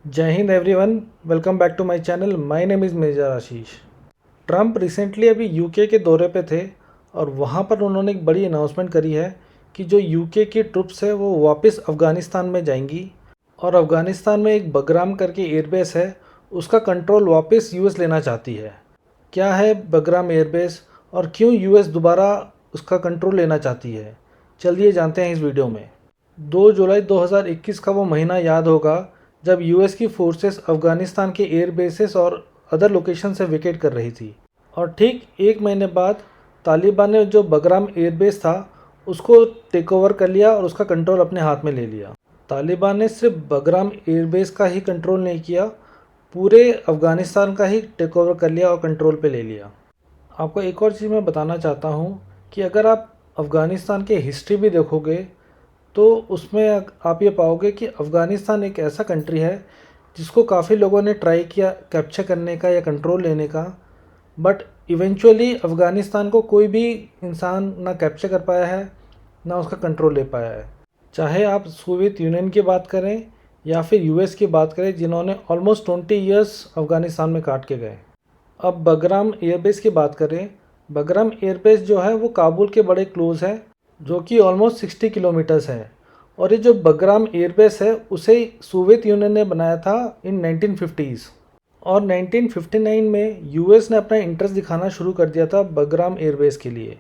जय हिंद everyone, welcome back to my channel. My name is Major Ashish. Trump recently अभी UK के दौरे पे थे और वहाँ पर उन्होंने एक बड़ी अनाउंसमेंट करी है कि जो यूके की ट्रुप्स है वो वापस अफ़गानिस्तान में जाएंगी और अफ़गानिस्तान में एक बगराम करके एयरबेस है, उसका कंट्रोल वापस यूएस लेना चाहती है। क्या है बगराम एयरबेस और क्यों यूएस दोबारा उसका कंट्रोल लेना चाहती है, चलिए जानते हैं इस वीडियो में। 2 जुलाई 2021 का वो महीना याद होगा जब यूएस की फोर्सेस अफ़गानिस्तान के एयर बेसेस और अदर लोकेशन से वेकेट कर रही थी और ठीक एक महीने बाद तालिबान ने जो बगराम एयरबेस था उसको टेक ओवर कर लिया और उसका कंट्रोल अपने हाथ में ले लिया। तालिबान ने सिर्फ बगराम एयरबेस का ही कंट्रोल नहीं किया, पूरे अफ़गानिस्तान का ही टेक ओवर कर लिया और कंट्रोल पे ले लिया। आपको एक और चीज़ मैं बताना चाहता हूँ कि अगर आप अफ़गानिस्तान की हिस्ट्री भी देखोगे तो उसमें आप ये पाओगे कि अफ़गानिस्तान एक ऐसा कंट्री है जिसको काफ़ी लोगों ने ट्राई किया कैप्चर करने का या कंट्रोल लेने का, बट इवेंचुअली अफ़गानिस्तान को कोई भी इंसान ना कैप्चर कर पाया है ना उसका कंट्रोल ले पाया है। चाहे आप सोवियत यूनियन की बात करें या फिर यूएस की बात करें, जिन्होंने ऑलमोस्ट 20 ईयर्स अफ़गानिस्तान में काट के गए। अब बगराम एयरबेस की बात करें, बगराम एयरबेस जो है वो काबुल के बड़े क्लोज़ है, जो कि ऑलमोस्ट 60 किलोमीटर्स है। और ये जो बगराम एयरबेस है उसे सोवियत यूनियन ने बनाया था इन 1950s और 1959 में यूएस ने अपना इंटरेस्ट दिखाना शुरू कर दिया था बगराम एयरबेस के लिए।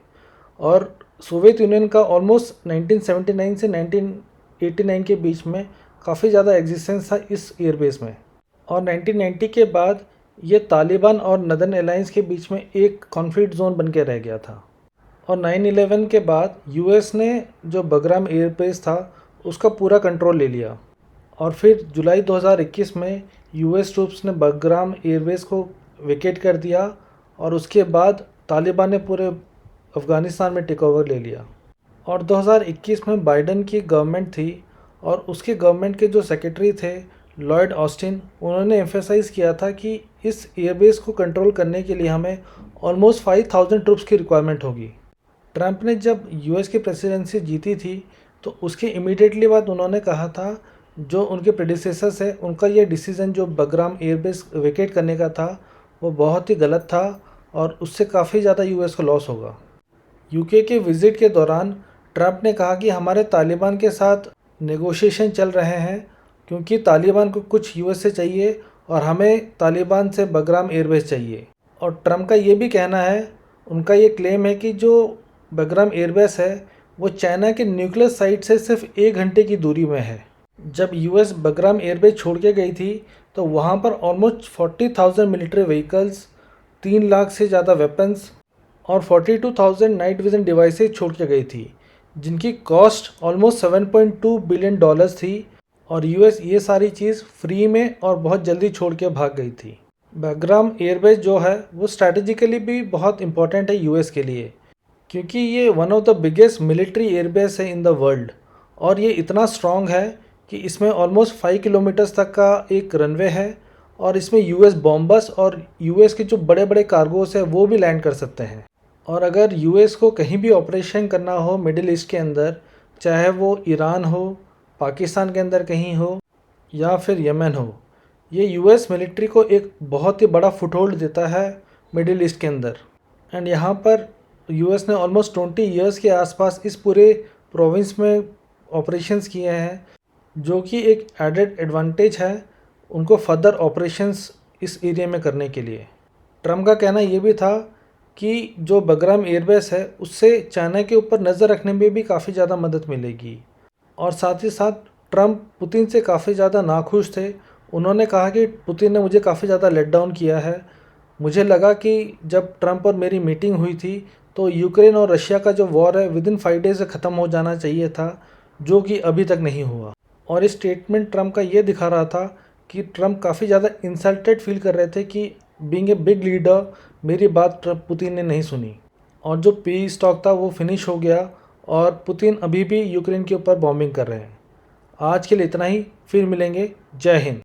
और सोवियत यूनियन का ऑलमोस्ट 1979 से 1989 के बीच में काफ़ी ज़्यादा एग्जिस्टेंस था इस एयरबेस में। और 1990 के बाद ये तालिबान और नदर्न अलायंस के बीच में एक कॉन्फ्लिक्ट जोन बन के रह गया था। और 9/11 के बाद यूएस ने जो बगराम एयरबेस था उसका पूरा कंट्रोल ले लिया और फिर जुलाई 2021 में यूएस ट्रूप्स ने बगराम एयरबेस को वेकेट कर दिया और उसके बाद तालिबान ने पूरे अफ़गानिस्तान में टेक ओवर ले लिया। और 2021 में बाइडन की गवर्नमेंट थी और उसके गवर्नमेंट के जो सेक्रेटरी थे लॉयड ऑस्टिन, उन्होंने एम्फेसाइज़ किया था कि इस एयरबेस को कंट्रोल करने के लिए हमें ऑलमोस्ट 5000 ट्रूप्स की रिक्वायरमेंट होगी। ट्रंप ने जब यूएस की प्रेसिडेंसी जीती थी तो उसके इमीडिएटली बाद उन्होंने कहा था जो उनके प्रेडिसेसर्स है उनका ये डिसीज़न जो बगराम एयरबेस वेकेट करने का था वो बहुत ही गलत था और उससे काफ़ी ज़्यादा यूएस को लॉस होगा। यूके के विज़िट के दौरान ट्रंप ने कहा कि हमारे तालिबान के साथ नेगोशिएशन चल रहे हैं क्योंकि तालिबान को कुछ यूएस से चाहिए और हमें तालिबान से बगराम एयरबेस चाहिए। और ट्रंप का ये भी कहना है, उनका ये क्लेम है कि जो बगराम एयरबेस है वो चाइना के न्यूक्लियर साइट से सिर्फ 1 घंटे की दूरी में है। जब यूएस बगराम एयरबेस छोड़ के गई थी तो वहाँ पर ऑलमोस्ट 40,000 मिलिट्री व्हीकल्स, 3 लाख से ज़्यादा वेपन्स और 42,000 नाइट विजन डिवाइसेज छोड़ के गई थी, जिनकी कॉस्ट ऑलमोस्ट 7.2 बिलियन डॉलर्स थी। और यूएस ये सारी चीज़ फ्री में और बहुत जल्दी छोड़ के भाग गई थी। बगराम एयरबेस जो है वो स्ट्रैटेजिकली भी बहुत इंपॉर्टेंट है यूएस के लिए, क्योंकि ये one of the biggest military airbase है इन द वर्ल्ड और ये इतना स्ट्रॉन्ग है कि इसमें ऑलमोस्ट 5 किलोमीटर्स तक का एक रनवे है और इसमें यूएस बॉम्बर्स और यूएस के जो बड़े बड़े कार्गोस है वो भी लैंड कर सकते हैं। और अगर यूएस को कहीं भी ऑपरेशन करना हो मिडिल ईस्ट के अंदर, चाहे वो ईरान हो, पाकिस्तान के अंदर कहीं हो या फिर यमन हो, ये यूएस मिलिट्री को एक बहुत ही बड़ा फुटहोल्ड देता है मिडिल ईस्ट के अंदर। एंड यहाँ पर यूएस ने ऑलमोस्ट 20 ईयर्स के आसपास इस पूरे प्रोविंस में ऑपरेशंस किए हैं, जो कि एक एडेड एडवांटेज है उनको फर्दर ऑपरेशंस इस एरिया में करने के लिए। ट्रम्प का कहना ये भी था कि जो बगराम एयरबेस है उससे चाइना के ऊपर नज़र रखने में भी काफ़ी ज़्यादा मदद मिलेगी। और साथ ही साथ ट्रम्प पुतिन से काफ़ी ज़्यादा नाखुश थे। उन्होंने कहा कि पुतिन ने मुझे काफ़ी ज़्यादा लेट डाउन किया है। मुझे लगा कि जब ट्रम्प और मेरी मीटिंग हुई थी तो यूक्रेन और रशिया का जो वॉर है विदिन 5 डेज़ ख़त्म हो जाना चाहिए था, जो कि अभी तक नहीं हुआ। और इस स्टेटमेंट ट्रम्प का ये दिखा रहा था कि ट्रम्प काफ़ी ज़्यादा इंसल्टेड फील कर रहे थे कि बीइंग ए बिग लीडर मेरी बात पुतिन ने नहीं सुनी। और जो पीस टॉक था वो फिनिश हो गया और पुतिन अभी भी यूक्रेन के ऊपर बॉम्बिंग कर रहे हैं। आज के लिए इतना ही, फिर मिलेंगे। जय हिंद।